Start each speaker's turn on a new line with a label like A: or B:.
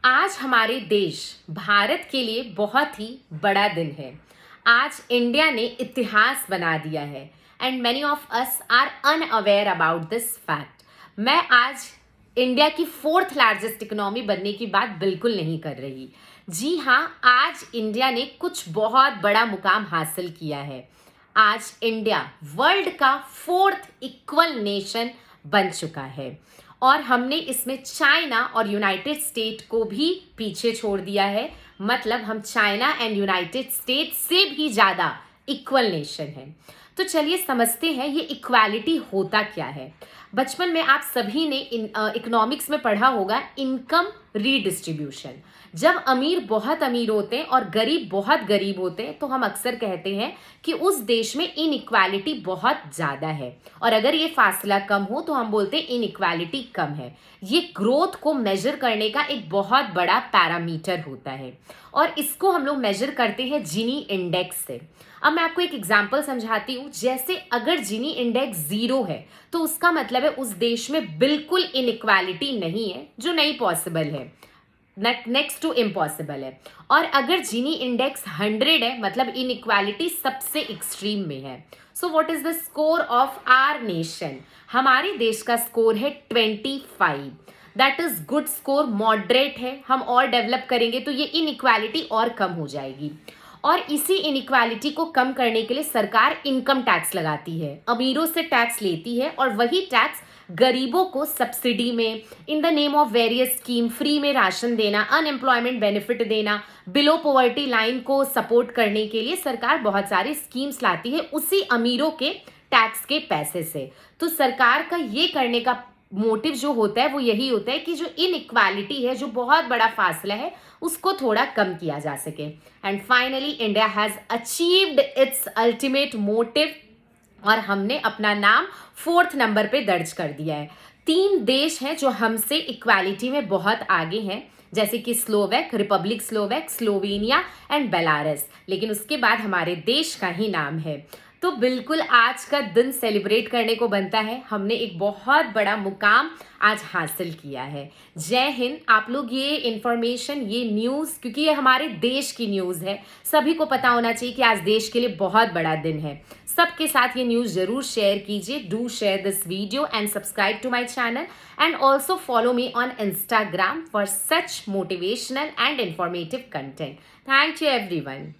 A: आज हमारे देश भारत के लिए बहुत ही बड़ा दिन है। आज इंडिया ने इतिहास बना दिया है and many of us are unaware about this fact. मैं आज इंडिया की फोर्थ लार्जेस्ट इकोनॉमी बनने की बात बिल्कुल नहीं कर रही। जी हाँ, आज इंडिया ने कुछ बहुत बड़ा मुकाम हासिल किया है। आज इंडिया वर्ल्ड का फोर्थ इक्वल नेशन बन चुका है और हमने इसमें चाइना और यूनाइटेड स्टेट को भी पीछे छोड़ दिया है। मतलब हम चाइना एंड यूनाइटेड स्टेट से भी ज़्यादा इक्वल नेशन है। तो चलिए समझते हैं ये इक्वालिटी होता क्या है। बचपन में आप सभी ने इकोनॉमिक्स में पढ़ा होगा इनकम रीडिस्ट्रीब्यूशन। जब अमीर बहुत अमीर होते हैं और गरीब बहुत गरीब होते हैं तो हम अक्सर कहते हैं कि उस देश में इनइक्वालिटी बहुत ज़्यादा है, और अगर ये फासला कम हो तो हम बोलते हैं इनइक्वालिटी कम है। ये ग्रोथ को मेजर करने का एक बहुत बड़ा पैरामीटर होता है और इसको हम लोग मेजर करते हैं जीनी इंडेक्स से। अब मैं आपको एक एग्जांपल समझाती हूँ। जैसे अगर जीनी इंडेक्स 0 है तो उसका मतलब है उस देश में बिल्कुल इनइक्वालिटी नहीं है, जो नहीं पॉसिबल है, नेक्स्ट टू इम्पॉसिबल है। और अगर जीनी इंडेक्स 100 है मतलब इनइक्वालिटी सबसे एक्सट्रीम में है। So what is the score of our nation? हमारे देश का स्कोर है 25। That is good score, moderate है। हम और डेवलप करेंगे तो ये इनइक्वालिटी और कम हो जाएगी। और इसी इनइक्वालिटी को कम करने के लिए सरकार इनकम टैक्स लगाती है, अमीरों से टैक्स लेती है और वही टैक्स गरीबों को सब्सिडी में, in the name of various scheme, free में राशन देना, अनएम्प्लॉयमेंट बेनिफिट देना, बिलो पॉवर्टी लाइन को सपोर्ट करने के लिए सरकार बहुत सारी स्कीम्स लाती है उसी अमीरों के टैक्स के पैसे से। तो सरकार का ये करने का मोटिव जो होता है वो यही होता है कि जो इनइक्वालिटी है, जो बहुत बड़ा फासला है, उसको थोड़ा कम किया जा सके। And finally India has achieved it's ultimate motive और हमने अपना नाम 4th नंबर पे दर्ज कर दिया है। 3 देश हैं जो हमसे इक्वालिटी में बहुत आगे हैं, जैसे कि Slovak, Republic Slovak, Slovenia and Belarus, लेकिन उसके बाद हमारे देश का ही नाम है। तो बिल्कुल आज का दिन सेलिब्रेट करने को बनता है। हमने एक बहुत बड़ा मुकाम आज हासिल किया है। जय हिंद। आप लोग ये इन्फॉर्मेशन, ये न्यूज़, क्योंकि ये हमारे देश की न्यूज़ है, सभी को पता होना चाहिए कि आज देश के लिए बहुत बड़ा दिन है। सबके साथ ये न्यूज़ ज़रूर शेयर कीजिए। Do share this video and subscribe to my channel and also follow me on Instagram for such motivational and informative content. Thank you everyone.